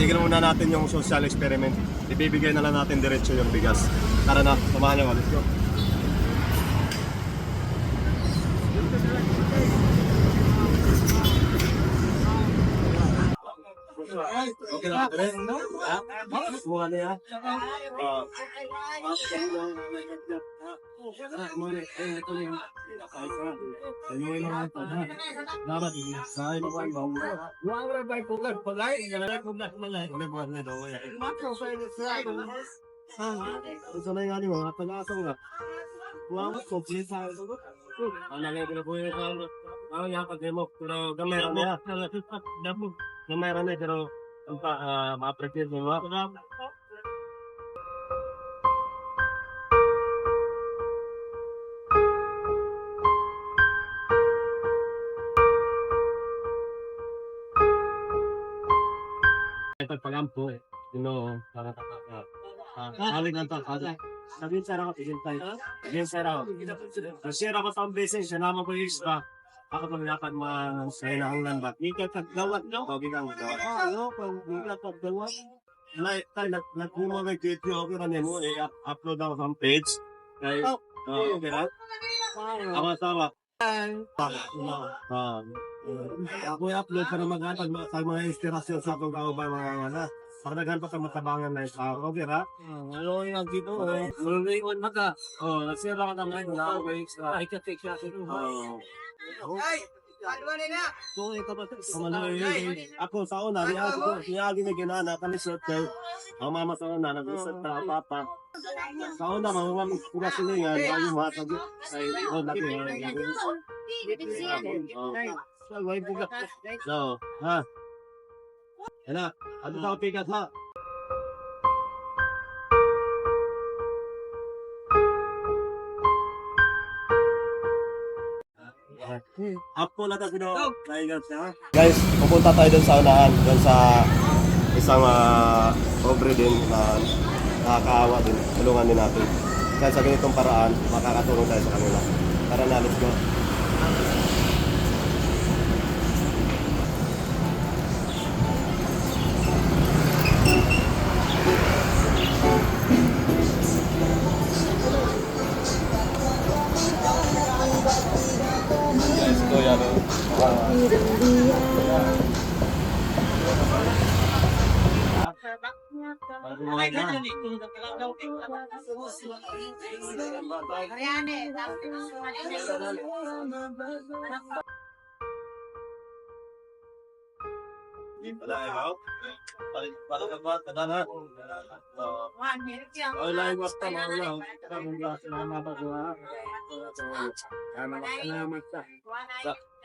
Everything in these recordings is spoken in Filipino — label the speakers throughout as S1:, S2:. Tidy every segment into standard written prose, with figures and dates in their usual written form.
S1: tignan muna natin yung social experiment. Ibibigay na lang natin diretso yung bigas. Tara na, samahan nyo. Let's go. Okay na, okay na. Buha na yan. Ito na yung ano, mga palasong na. Wow, complete sa ito. Ang nalagay na po yung ano yan, pag-demo. Pero gamay rin na. Gamay rin na, pero ma-prepare mo ba? Pagpagampo, para halik ng tangkada. Sabihin sa ako, tigil tayo. Tigil sa ako. Share ako sa beses, siya naman ko yung ispa. Ako pang lakad sa inahanglan ba? Hindi ka taggawat, no? Pagi kang gawat. Pag hindi ka taggawat. Nagpuma may video, okay na mo, i-upload ako sa page. Kaya, okay na? Sama-sama. Ako i-upload para maghatag sa mga inspirasyon sa akong kaubay mga anak. Pag naghan pa sa matabangan na isa, okay ra? Ano yung dito? Luluingon maka. Nasira ka naman na ako kay extra. Ay, ka-take siya. Ay! Ano na? So, ikaw ba? Ako sa una, niyagi na ginana, kami-short kayo. Ang mama sa una, nag-short na papa. Sa una, mamamang pura sila yan, bago matag. Ay, laki. So, ha? Yan na, ato sa pikat ha. Apo na tayo guys, pupunta tayo dun sa unahan, dun sa isang pobre din na nakakaawa din, tulungan din natin. Kaya sa ganitong paraan, makakatulong tayo sa kanila. Tara na, let's go.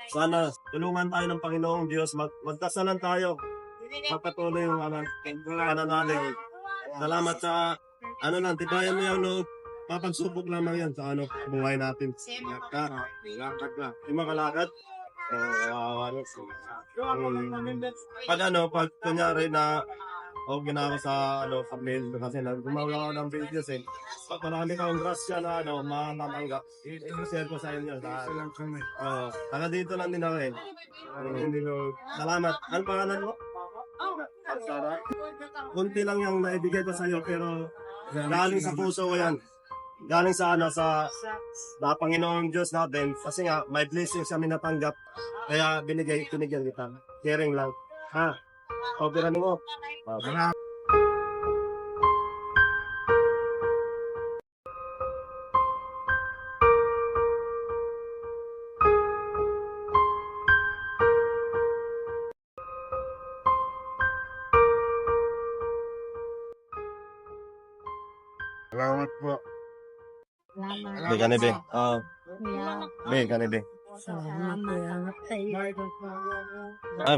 S1: Sana tulungan tayo ng Panginoong Diyos. Magdasalan tayo. Magpatuloy yung pananalig. Salamat sa tibayan mo yung loob. Papagsubok lamang yan sa buhay natin. Lakad na. Yung makalakad. Pag kunyari na ginawa sa sa mail kasi gumawa ako ng videos pag marami kang grasya na matatanggap i-share ko sa inyo taga dito lang din ako salamat. Ano pangalan mo? Sara. Kunti lang yung naibigay ko sa iyo pero galing sa puso ko yan. Galing sa Panginoong Diyos natin kasi nga may blessings kami natanggap kaya binigyan kita. Sharing lang. Ha? Opera mo. Salamat po.
S2: Salamat.
S1: Be, kani be. Be, kani be.
S2: Salamat.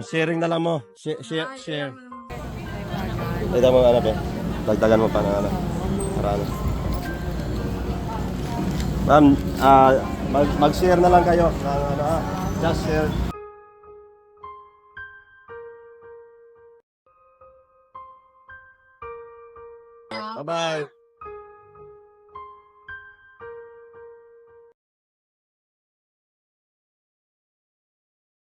S1: Sharing na lang mo. Share. Ito mo be. Dagdagan mo pa na para Ma'am, mag-share na lang kayo ng just share. Bye-bye.